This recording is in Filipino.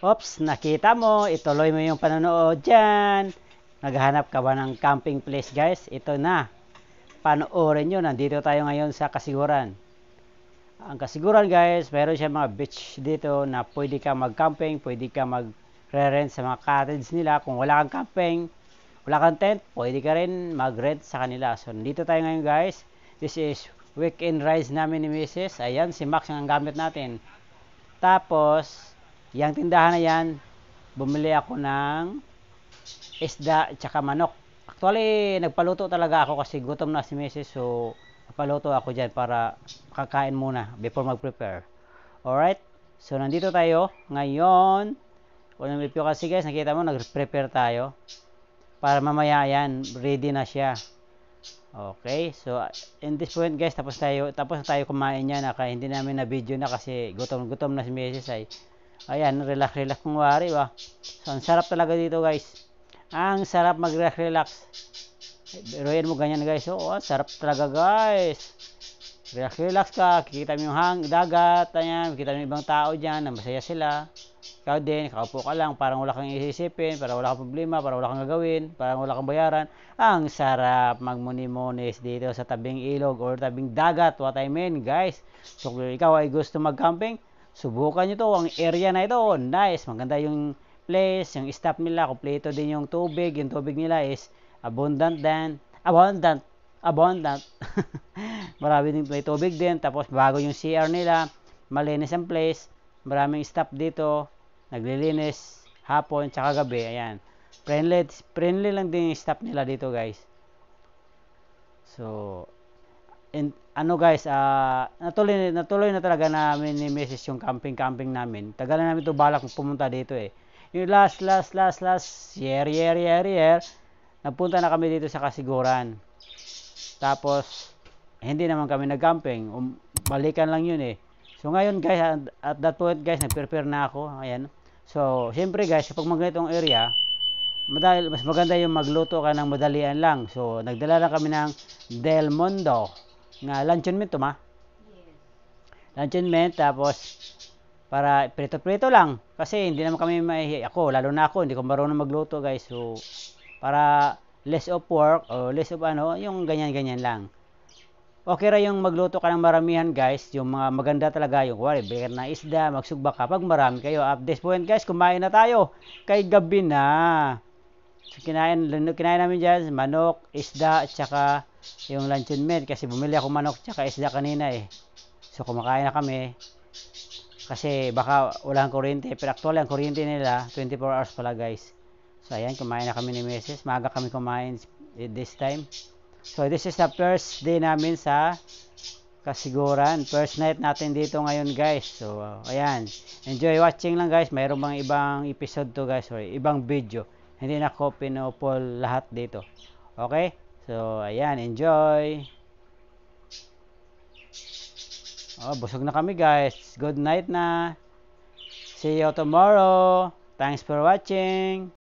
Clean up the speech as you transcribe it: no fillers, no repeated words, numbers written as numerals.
Oops, nakita mo, ituloy mo yung panonood dyan. Naghahanap ka ba ng camping place guys? Ito na. Panoorin nyo, nandito tayo ngayon sa Kasiguran. Ang Kasiguran guys, meron siya mga beach dito na pwede ka mag-camping, pwede ka mag-rent sa mga cottage nila. Kung wala kang camping, wala kang tent, pwede ka rin mag-rent sa kanila. So, nandito tayo ngayon guys. This is weekend rides namin ni Mrs. Ayan, si Max ang gamit natin. Tapos, yung tindahan na yan, bumili ako ng isda at saka manok. Actually, nagpaluto talaga ako kasi gutom na si Mrs. So, nagpaluto ako dyan para kakain muna before mag-prepare. Alright? So, nandito tayo. Ngayon, kung nag-review kasi guys, nakita mo, nag-prepare tayo. Para mamaya yan, ready na siya. Okay, so in this point guys, tapos na tayo kumain niya na kaya hindi namin na video na kasi gutom na si Mrs. ay. Ayan, relax kung wari ba. So, ang sarap talaga dito guys. Ang sarap mag-relax. Biruin mo ganyan guys. Oh, sarap talaga guys. Relax ka, kikita mo yung dagat, ayan, kikita mo yung ibang tao dyan, na masaya sila. Ikaw din, nakaupo ka lang, parang wala kang iisipin, parang wala kang problema, parang wala kang gagawin, parang wala kang bayaran. Ang sarap magmuni-munis dito sa tabing ilog or tabing dagat, what I mean guys. So kung ikaw ay gusto mag-camping, subukan nyo to, ang area na ito, nice, maganda yung place, yung staff nila, kompleto din yung tubig nila is abundant. Marami din may tubig din, tapos bago yung CR nila, malinis ang place, maraming staff dito, naglilinis hapon tsaka gabi, ayan. Friendly lang din yung staff nila dito guys. So, ano guys, natuloy na talaga namin ni Mrs. yung camping namin. Tagal na namin to balak pumunta dito eh. Yung last year, napunta na kami dito sa Kasiguran. Tapos, hindi naman kami nag-camping. Balikan lang yun eh. So ngayon guys, at that point guys, nag-prepare na ako. Ayan. So, siyempre guys, kapag magandang area, mas maganda yung magluto ka ng madalian lang. So, nagdala lang kami ng Del Mundo nga luncheon meat ma. Yes. Luncheon meat, tapos para prito-prito lang. Kasi hindi naman kami lalo na ako, hindi ko marunong magluto guys. So, para less of work, o less of yung ganyan-ganyan lang. Okay ra yung magluto ka ng maramihan guys, yung mga maganda talaga, yung wari, beer na isda, magsugba kapag marami kayo. At this point guys, kumain na tayo. Kay gabi na. So, kinain namin dyan, manok, isda, at saka yung luncheon meat. Kasi bumili ako manok, at saka isda kanina eh. So kumakain na kami. Kasi baka walang kuryente. Pero actually, ang kuryente nila, 24 hours pala guys. So ayan, kumain na kami ni Mrs. Maaga kami kumain this time. So this is the first day namin sa Kasiguran. First night natin dito ngayon guys. So ayan, enjoy watching lang guys. Mayroon bang ibang episode to guys, or ibang video. Hindi na ko pinupol lahat dito. Okay? So ayan, enjoy. Oh, busog na kami guys. Good night na. See you tomorrow. Thanks for watching.